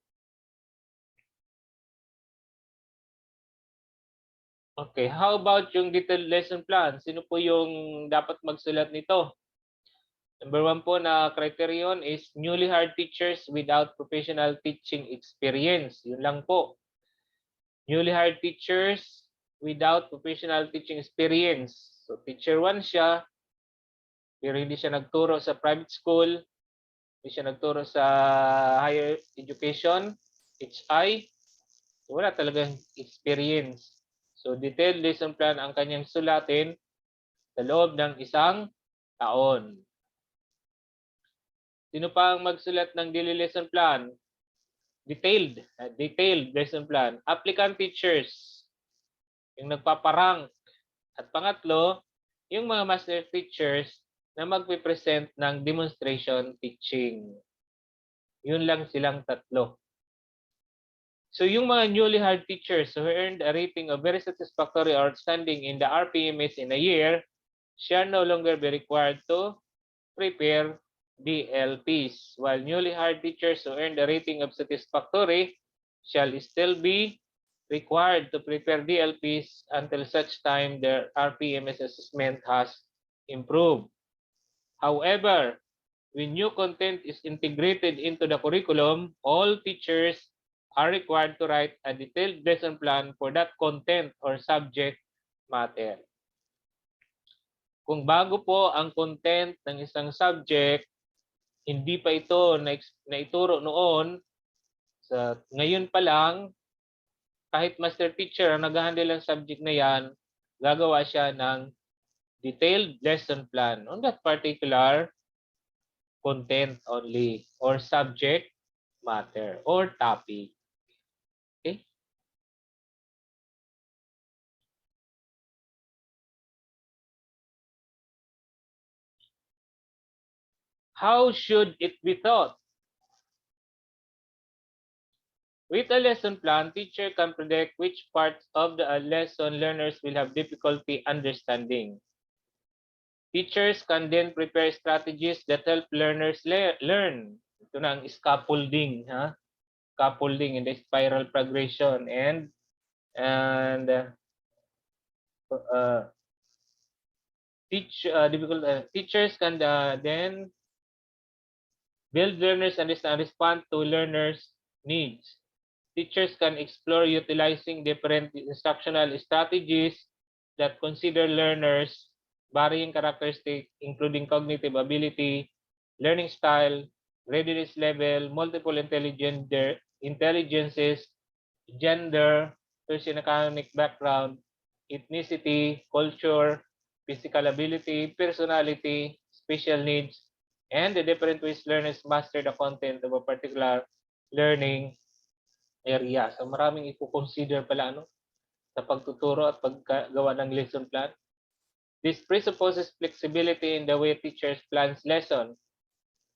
Okay, how about yung detailed lesson plan? Sino po yung dapat magsulat nito? Number 1 po na criterion is newly hired teachers without professional teaching experience. Yun lang po. Newly hired teachers without professional teaching experience. So, teacher 1 siya, pero hindi siya nagturo sa private school, hindi siya nagturo sa higher education, HI, so wala talagang experience. So, detailed lesson plan ang kanyang sulatin sa loob ng 1 taon. Sino pa ang magsulat ng daily lesson plan? Detailed lesson plan. Applicant teachers, yung nagpaparang. At pangatlo, yung mga master teachers na magpe-present ng demonstration teaching. Yun lang silang tatlo. So yung mga newly hired teachers who earned a rating of very satisfactory or outstanding in the RPMS in a year shall no longer be required to prepare DLPs, while newly hired teachers who earned a rating of satisfactory shall still be required to prepare DLPs until such time their RPMS assessment has improved. However, when new content is integrated into the curriculum, all teachers are required to write a detailed lesson plan for that content or subject matter. Kung bago po ang content ng isang subject, hindi pa ito naituro noon, ngayon pa lang, kahit master teacher ang nag-handle ng subject na yan, gagawa siya ng detailed lesson plan on that particular content only or subject matter or topic. Okay? How should it be taught? With a lesson plan, teacher can predict which parts of the lesson learners will have difficulty understanding. Teachers can then prepare strategies that help learners learn. Ito na ang scaffolding, ha? Scaffolding in the spiral progression and teachers can then build learners and respond to learners' needs. Teachers can explore utilizing different instructional strategies that consider learners' varying characteristics, including cognitive ability, learning style, readiness level, multiple intelligences, gender, socioeconomic background, ethnicity, culture, physical ability, personality, special needs, and the different ways learners master the content of a particular learning area. So maraming i-consider pala sa pagtuturo at paggawa ng lesson plan. This presupposes flexibility in the way teachers plans lesson.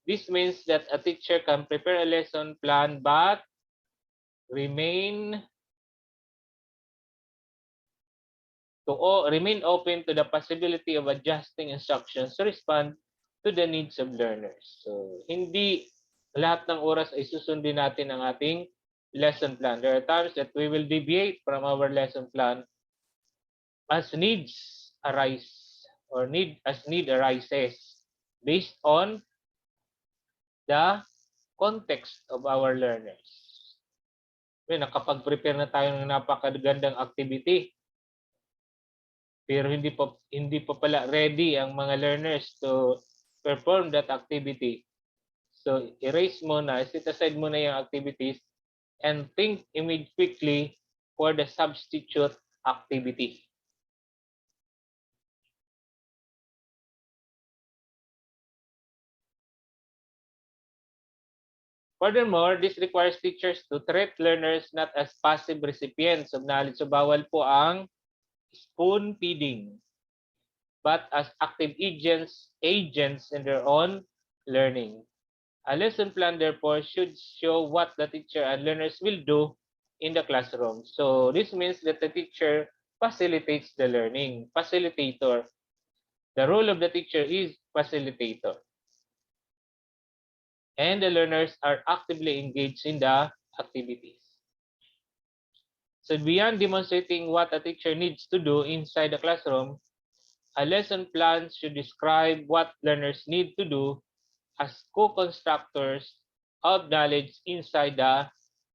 This means that a teacher can prepare a lesson plan but remain open to the possibility of adjusting instructions to respond to the needs of learners. So, hindi lahat ng oras ay susundin natin ang ating lesson plan. There are times that we will deviate from our lesson plan as needs arise or as need arises based on the context of our learners. Nakapag-prepare na tayo ng napakagandang activity. Pero hindi pa pala ready ang mga learners to perform that activity. So, erase mo na, set aside mo na yung activities and think quickly for the substitute activity. Furthermore, this requires teachers to treat learners not as passive recipients of knowledge. So bawal po ang spoon feeding, but as active agents in their own learning. A lesson plan, therefore, should show what the teacher and learners will do in the classroom. So this means that the teacher facilitates the learning. Facilitator. The role of the teacher is facilitator. And the learners are actively engaged in the activities. So beyond demonstrating what a teacher needs to do inside the classroom, a lesson plan should describe what learners need to do as co-constructors of knowledge inside the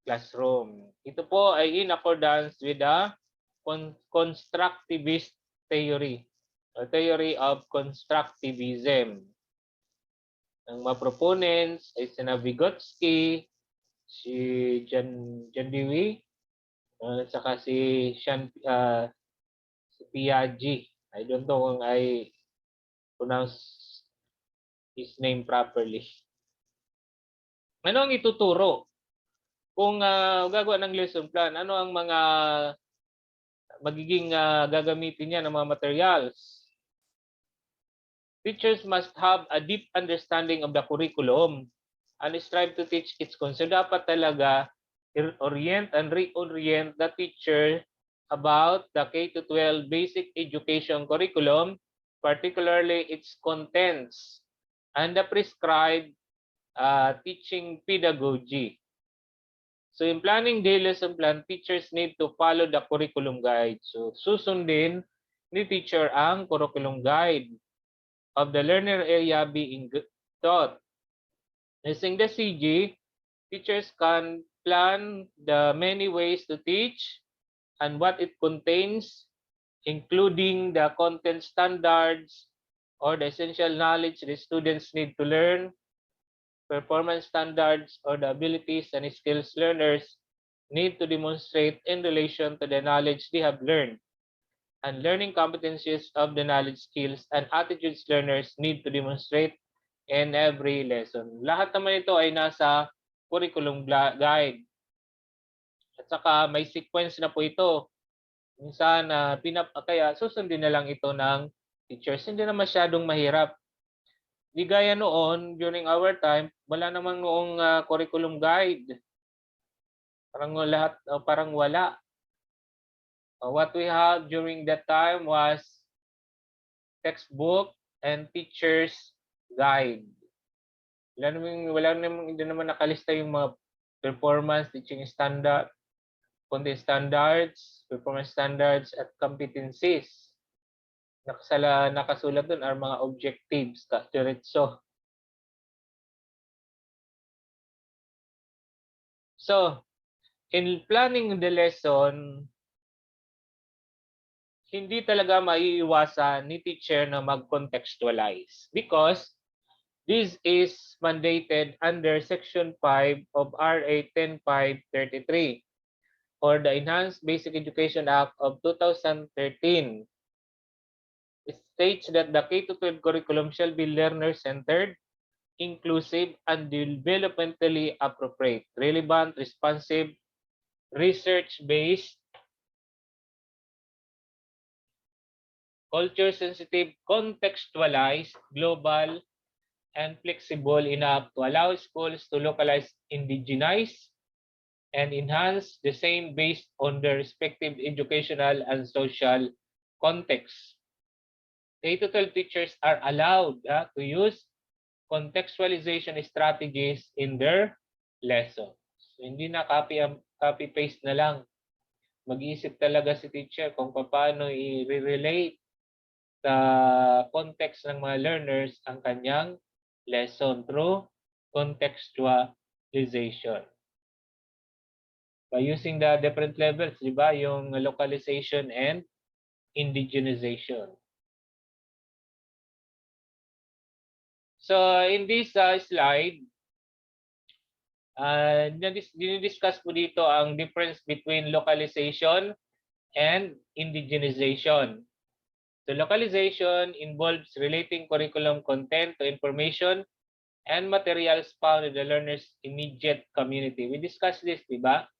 classroom. Ito po ay in accordance with the constructivist theory, or theory of constructivism. Ang mga proponents ay sina Vygotsky, si John Dewey, at saka si Piaget. I don't know kung I pronounce his name properly. Ano ang ituturo? Kung gagawa ng lesson plan, ano ang mga magiging gagamitin niya ng mga materials? Teachers must have a deep understanding of the curriculum and strive to teach its content. Dapat talaga orient and reorient the teacher about the K-12 basic education curriculum, particularly its contents and the prescribed teaching pedagogy. So in planning the lesson plan, teachers need to follow the curriculum guide. So susundin ni teacher ang curriculum guide of the learner area being taught. Using the CG, teachers can plan the many ways to teach and what it contains, including the content standards or the essential knowledge the students need to learn, performance standards or the abilities and skills learners need to demonstrate in relation to the knowledge they have learned, and learning competencies of the knowledge, skills, and attitudes learners need to demonstrate in every lesson. Lahat naman ito ay nasa curriculum guide. At saka may sequence na po ito. Minsan, kaya susundin na lang ito ng teachers. Hindi na masyadong mahirap. Di gaya noon, during our time, wala namang noong curriculum guide. Parang wala. What we have during that time was textbook and teacher's guide. Hindi naman nakalista yung mga performance, teaching standard, content standards, performance standards, at competencies. Nakasulat doon are mga objectives, diretso. So, in planning the lesson, hindi talaga maiiwasan ni teacher na mag-contextualize because this is mandated under Section 5 of RA 10533 or the Enhanced Basic Education Act of 2013. It states that the K-12 curriculum shall be learner-centered, inclusive, and developmentally appropriate, relevant, responsive, research-based, culture-sensitive, contextualized, global, and flexible enough to allow schools to localize, indigenize, and enhance the same based on their respective educational and social context. K-12 teachers are allowed to use contextualization strategies in their lessons. So, hindi na copy-paste na lang. Mag-iisip talaga si teacher kung paano i-relate sa context ng mga learners ang kanyang lesson through contextualization. By using the different levels, di ba? Yung localization and indigenization. So, in this slide, dinidiscuss po dito ang difference between localization and indigenization. So, localization involves relating curriculum content to information and materials found in the learner's immediate community. We discussed this, di ba?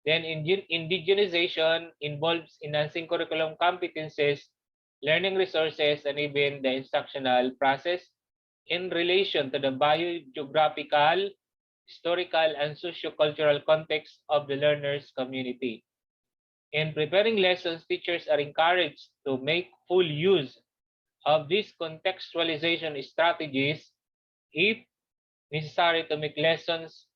Then indigenization involves enhancing curriculum competencies, learning resources, and even the instructional process in relation to the biogeographical, historical, and sociocultural context of the learner's community. In preparing lessons, teachers are encouraged to make full use of these contextualization strategies if necessary to make lessons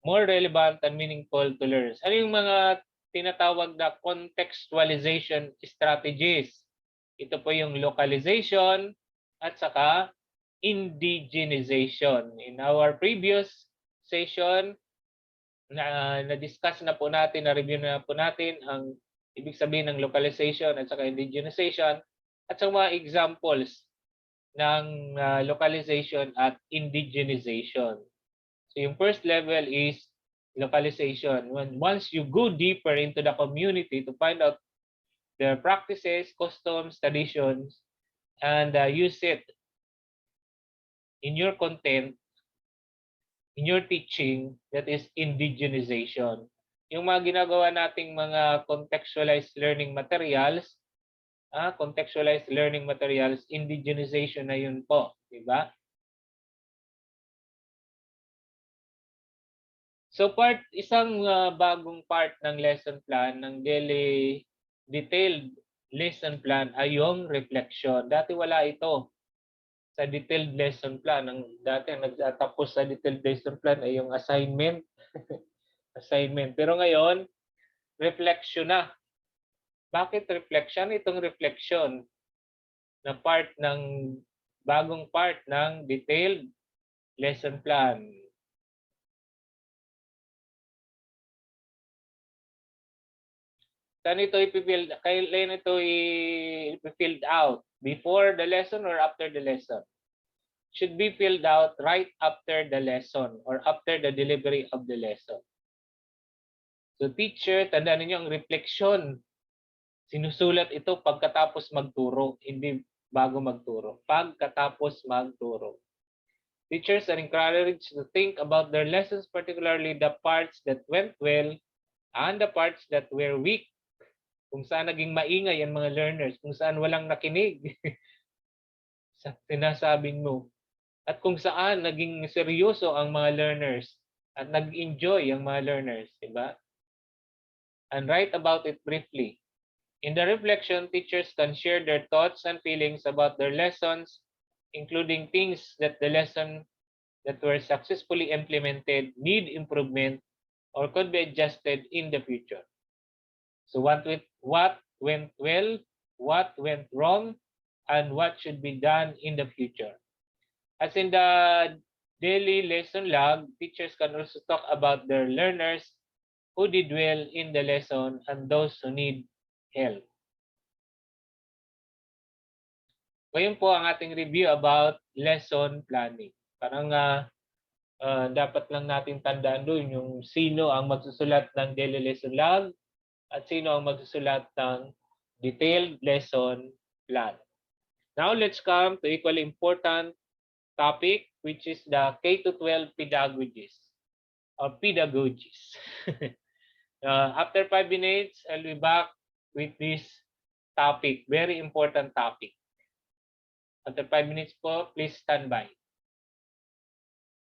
more relevant and meaningful to learners. Ano yung mga tinatawag na contextualization strategies? Ito po yung localization at saka indigenization. In our previous session, na-discuss na po natin, na-review na po natin ang ibig sabihin ng localization at saka indigenization at saka mga examples ng localization at indigenization. So yung first level is localization. Once you go deeper into the community to find out their practices, customs, traditions, and use it in your content, in your teaching, that is indigenization. Yung mga ginagawa nating mga contextualized learning materials, indigenization na yun po, di ba? So isang bagong part ng lesson plan ng daily detailed lesson plan ay yung reflection. Dati wala ito sa detailed lesson plan. Dati ang nagtatapos sa detailed lesson plan ay yung assignment. assignment. Pero ngayon, reflection na. Bakit reflection? Itong reflection na bagong part ng detailed lesson plan. Saan ito kailan ito i-filled out? Before the lesson or after the lesson? Should be filled out right after the lesson or after the delivery of the lesson. So teacher, tandaan niyo ang reflection. Sinusulat ito pagkatapos magturo, hindi bago magturo. Pagkatapos magturo. Teachers are encouraged to think about their lessons, particularly the parts that went well and the parts that were weak. Kung saan naging maingay ang mga learners, kung saan walang nakinig sa sinasabing mo. At kung saan naging seryoso ang mga learners at nag-enjoy ang mga learners, di ba? And write about it briefly. In the reflection, teachers can share their thoughts and feelings about their lessons, including things that the lesson that were successfully implemented need improvement or could be adjusted in the future. So what went well, what went wrong, and what should be done in the future. As in the daily lesson log, teachers can also talk about their learners who did well in the lesson and those who need help. Ngayon po ang ating review about lesson planning. Parang dapat lang natin tandaan doon yung sino ang magsusulat ng daily lesson log at sino ang magsusulat ng detailed lesson plan. Now let's come to equally important topic, which is the K-12 pedagogies or pedagogies. After 5 minutes, I'll be back with this topic, very important topic. After 5 minutes po, please stand by.